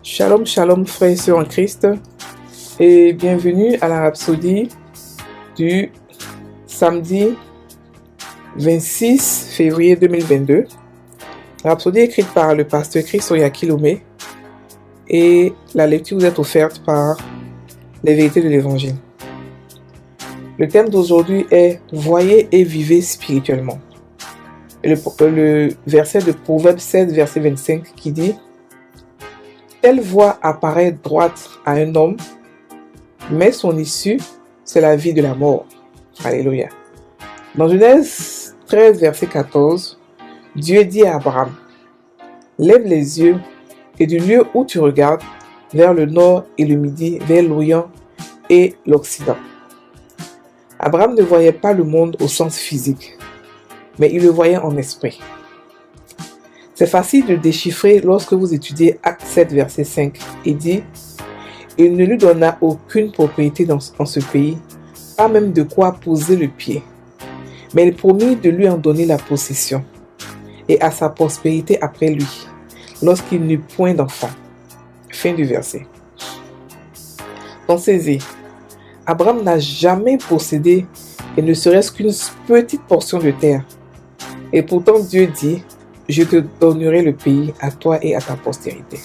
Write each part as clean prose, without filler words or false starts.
Shalom, shalom, frères et sœurs en Christ, et bienvenue à la Rhapsodie du samedi 26 février 2022. Rhapsodie écrite par le pasteur Christoya Kilomé, et la lecture vous est offerte par les vérités de l'Évangile. Le thème d'aujourd'hui est « Voyez et vivez spirituellement ». Le verset de Proverbe 16, verset 25 qui dit « Telle voie apparaît droite à un homme, mais son issue, c'est la vie de la mort. » Alléluia. Dans Genèse 13, verset 14, Dieu dit à Abraham « Lève les yeux et du lieu où tu regardes, vers le nord et le midi, vers l'Orient et l'Occident. » Abraham ne voyait pas le monde au sens physique, mais il le voyait en esprit. C'est facile de déchiffrer lorsque vous étudiez Acte 7, verset 5, et dit « Il ne lui donna aucune propriété en ce pays, pas même de quoi poser le pied. Mais il promit de lui en donner la possession, et à sa prospérité après lui, lorsqu'il n'eut point d'enfant. » Fin du verset. Donc saisis, Abraham n'a jamais possédé et ne serait-ce qu'une petite portion de terre. Et pourtant Dieu dit « Je te donnerai le pays à toi et à ta postérité. »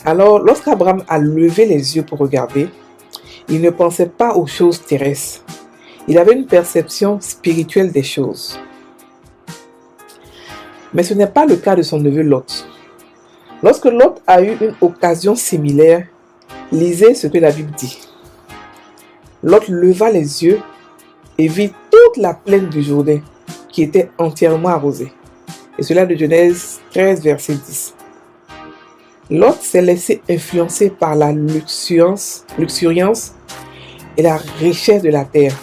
Alors, lorsqu'Abraham a levé les yeux pour regarder, il ne pensait pas aux choses terrestres. Il avait une perception spirituelle des choses. Mais ce n'est pas le cas de son neveu Lot. Lorsque Lot a eu une occasion similaire, lisez ce que la Bible dit. Lot leva les yeux et vit toute la plaine du Jourdain qui était entièrement arrosée. Et cela de Genèse 13, verset 10. Lot s'est laissé influencer par la luxuriance et la richesse de la terre,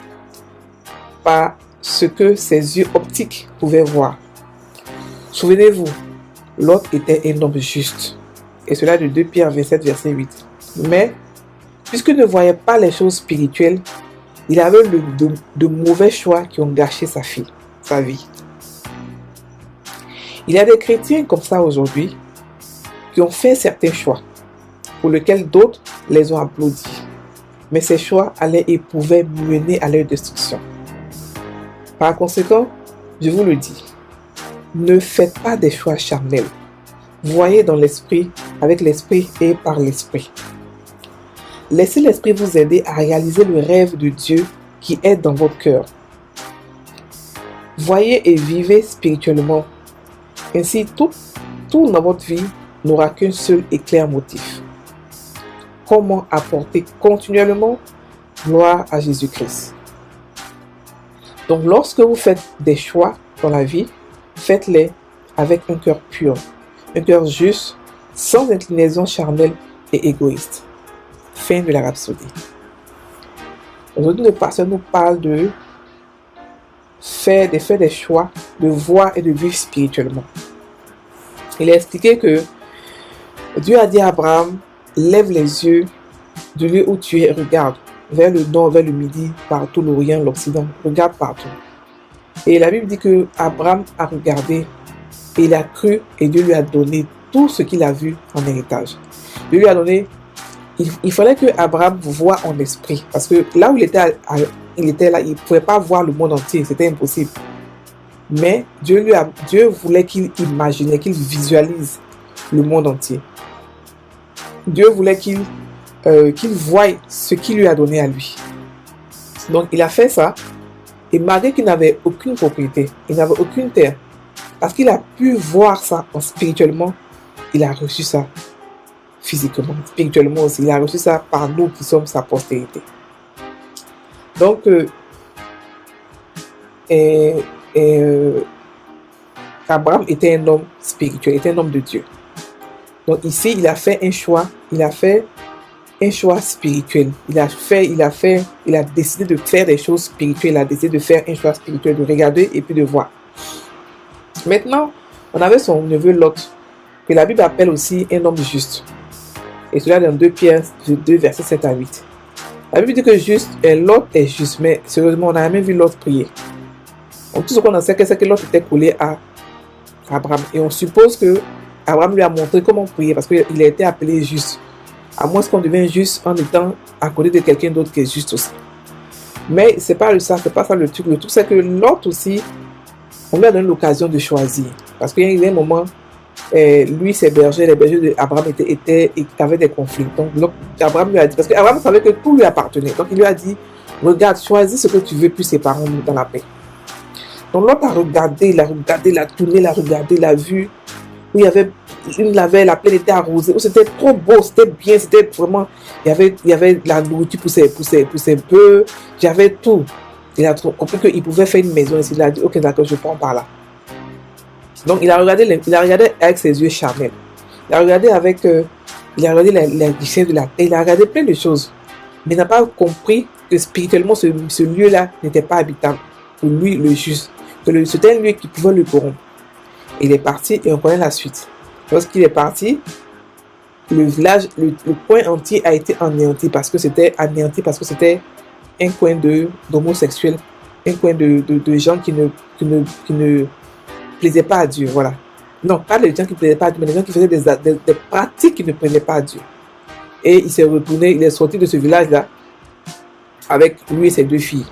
par ce que ses yeux optiques pouvaient voir. Souvenez-vous, Lot était un homme juste. Et cela de 2 Pierre 27, verset 8. Mais, puisqu'il ne voyait pas les choses spirituelles, il avait de mauvais choix qui ont gâché sa vie. Il y a des chrétiens comme ça aujourd'hui qui ont fait certains choix pour lesquels d'autres les ont applaudis. Mais ces choix allaient et pouvaient mener à leur destruction. Par conséquent, je vous le dis, ne faites pas des choix charnels. Voyez dans l'esprit, avec l'esprit et par l'esprit. Laissez l'esprit vous aider à réaliser le rêve de Dieu qui est dans votre cœur. Voyez et vivez spirituellement. Ainsi, tout dans votre vie n'aura qu'un seul et clair motif. Comment apporter continuellement gloire à Jésus-Christ. Donc, lorsque vous faites des choix dans la vie, faites-les avec un cœur pur, un cœur juste, sans inclinaison charnelle et égoïste. Fin de la Rhapsodie. Aujourd'hui, le pasteur nous parle de faire des choix, de voir et de vivre spirituellement. Il a expliqué que Dieu a dit à Abraham, lève les yeux du lieu où tu es, regarde, vers le nord, vers le midi, partout l'Orient, l'Occident, regarde partout. Et la Bible dit que Abraham a regardé et il a cru et Dieu lui a donné tout ce qu'il a vu en héritage. Dieu lui a donné. Il fallait que Abraham voie en esprit. Parce que là où il était là, il ne pouvait pas voir le monde entier. C'était impossible. Mais Dieu voulait qu'il imagine, qu'il visualise le monde entier. Dieu voulait qu'il voie ce qu'il lui a donné à lui. Donc il a fait ça. Et malgré qu'il n'avait aucune propriété, il n'avait aucune terre, parce qu'il a pu voir ça spirituellement, il a reçu ça. Physiquement, spirituellement aussi. Il a reçu ça par nous qui sommes sa postérité. Donc, Abraham était un homme spirituel, était un homme de Dieu. Donc ici, il a fait un choix. Il a fait un choix spirituel. Il a décidé de faire des choses spirituelles. Il a décidé de faire un choix spirituel, de regarder et puis de voir. Maintenant, on avait son neveu Lot, que la Bible appelle aussi un homme juste. Et cela dans 2 Pierre 2, versets 7 à 8. La Bible dit que Lot est juste, mais sérieusement, on n'a jamais vu Lot prier. Donc tout ce qu'on en sait, c'est que Lot était collé à Abraham. Et on suppose que Abraham lui a montré comment prier parce qu'il a été appelé juste. À moins qu'on devient juste en étant à côté de quelqu'un d'autre qui est juste aussi. Mais c'est pas ça, c'est pas ça le truc. Le truc, c'est que l'autre aussi, on lui a donné l'occasion de choisir. Parce qu'il y a un moment, lui, ses bergers, les bergers d'Abraham avaient des conflits. Donc, Abraham lui a dit, parce qu'Abraham savait que tout lui appartenait. Donc, il lui a dit, regarde, choisis ce que tu veux, puis séparons-nous dans la paix. Donc, l'autre a regardé, il a tourné, il a regardé, il a vu, où il y avait la plaine était arrosée, où c'était trop beau, c'était bien, c'était vraiment, il y avait la nourriture pour ses bœufs, il y avait tout. Il a compris qu'il pouvait faire une maison ici. Il a dit, ok, d'accord, je prends par là. Donc, il a regardé avec ses yeux charnels. Il a regardé la richesse de la terre. Il a regardé plein de choses. Mais il n'a pas compris que spirituellement, ce lieu-là n'était pas habitable. Pour lui, le juste. Que c'était un lieu qui pouvait le corrompre. Il est parti et on connaît la suite. Lorsqu'il est parti, le village, le coin entier a été anéanti parce que c'était un coin d'homosexuels, un coin de gens qui ne plaisaient pas à Dieu, voilà. Non, pas les gens qui ne plaisaient pas à Dieu, mais les gens qui faisaient des pratiques qui ne plaisaient pas à Dieu. Et il s'est retourné, il est sorti de ce village-là avec lui et ses 2 filles,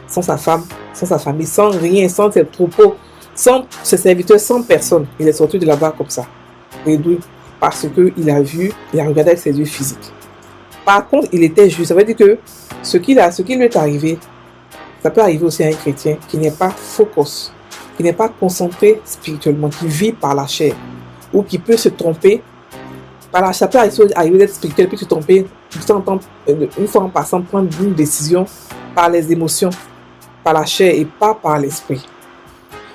sans sa femme, sans sa famille, sans rien, sans ses troupeaux, sans ses serviteurs, sans personne. Il est sorti de là-bas comme ça. Et d'où? Parce qu'il a regardé avec ses yeux physiques. Par contre, il était juste. Ça veut dire que ce qui lui est arrivé, ça peut arriver aussi à un chrétien qui n'est pas focus, qui n'est pas concentré spirituellement, qui vit par la chair, ou qui peut se tromper par la chair. Ça peut arriver d'être spirituel, puis se tromper, une fois en passant, prendre une décision par les émotions, par la chair et pas par l'esprit.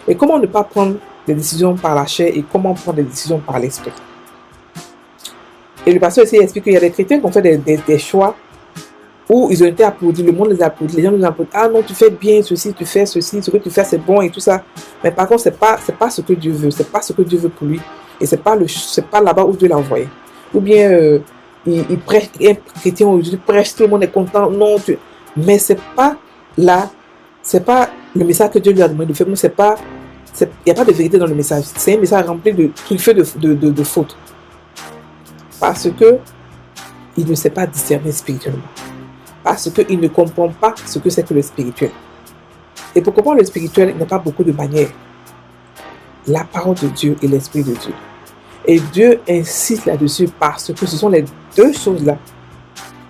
Et comment ne pas prendre des décisions par la chair et comment prendre des décisions par l'esprit? Et le pasteur ici explique qu'il y a des chrétiens qui ont fait des choix où ils ont été applaudis, le monde les applaudit, les gens les applaudissent. Ah non, tu fais bien ceci, tu fais ceci, ce que tu fais c'est bon et tout ça. Mais par contre, c'est pas ce que Dieu veut, c'est pas ce que Dieu veut pour lui. Et c'est pas là-bas où Dieu l'a envoyé. Ou bien il prêche, un chrétien aujourd'hui prêche, tout le monde est content. Non, mais c'est pas là, c'est pas le message que Dieu lui a demandé de faire. Il n'y a pas de vérité dans le message. C'est un message rempli de truffé de fautes. Parce que il ne sait pas discerner spirituellement. Parce qu'il ne comprend pas ce que c'est que le spirituel. Et pour comprendre le spirituel, il n'y a pas beaucoup de manières. La parole de Dieu et l'esprit de Dieu. Et Dieu insiste là-dessus parce que ce sont les 2 choses-là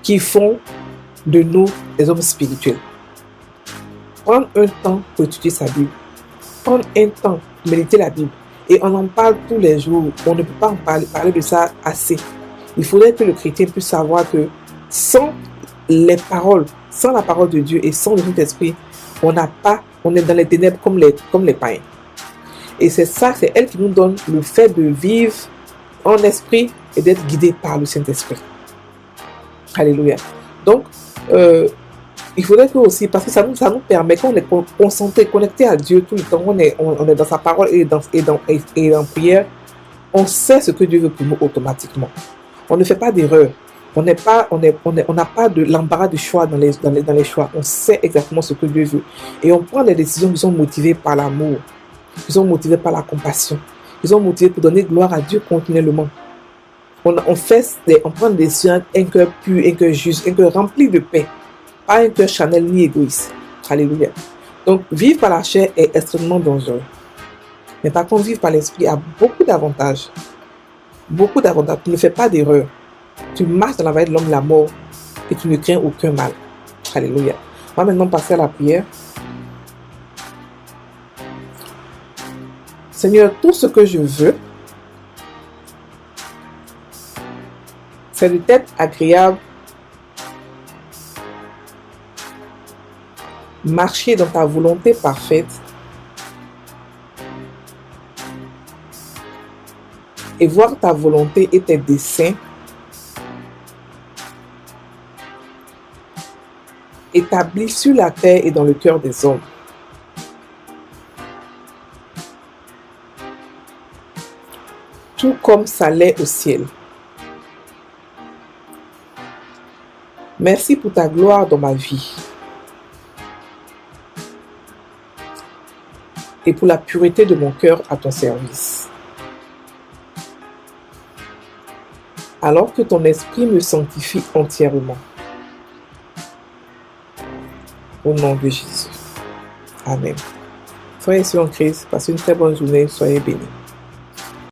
qui font de nous des hommes spirituels. Prendre un temps pour étudier sa Bible. Prendre un temps pour méditer la Bible. Et on en parle tous les jours. On ne peut pas en parler de ça assez. Il faudrait que le chrétien puisse savoir que sans les paroles, sans la parole de Dieu et sans le Saint-Esprit, on est dans les ténèbres comme les païens. Et c'est elle qui nous donne le fait de vivre en esprit et d'être guidé par le Saint-Esprit. Alléluia. Donc, il faudrait que aussi, parce que ça nous permet, quand on est concentré, connecté à Dieu tout le temps, on est dans sa parole et dans prière, on sait ce que Dieu veut pour nous automatiquement. On ne fait pas d'erreur. On n'a pas de l'embarras de choix dans les choix. On sait exactement ce que Dieu veut. Et on prend des décisions qui sont motivées par l'amour, qui sont motivées par la compassion, qui sont motivées pour donner gloire à Dieu continuellement. On prend des décisions avec un cœur pur, un cœur juste, un cœur rempli de paix. Pas un cœur charnel ni égoïste. Alléluia. Donc, vivre par la chair est extrêmement dangereux. Mais par contre, vivre par l'esprit a beaucoup d'avantages. Beaucoup d'avantages. Tu ne fais pas d'erreur. Tu marches dans la vallée de l'homme de la mort et tu ne crains aucun mal. Alléluia. On va maintenant passer à la prière. Seigneur, tout ce que je veux, c'est de t'être agréable, marcher dans ta volonté parfaite et voir ta volonté et tes desseins établis sur la terre et dans le cœur des hommes. Tout comme ça l'est au ciel. Merci pour ta gloire dans ma vie et pour la pureté de mon cœur à ton service. alors que ton esprit me sanctifie entièrement. Au nom de Jésus. Amen. Frères et sœurs en Christ, passez une très bonne journée, soyez bénis.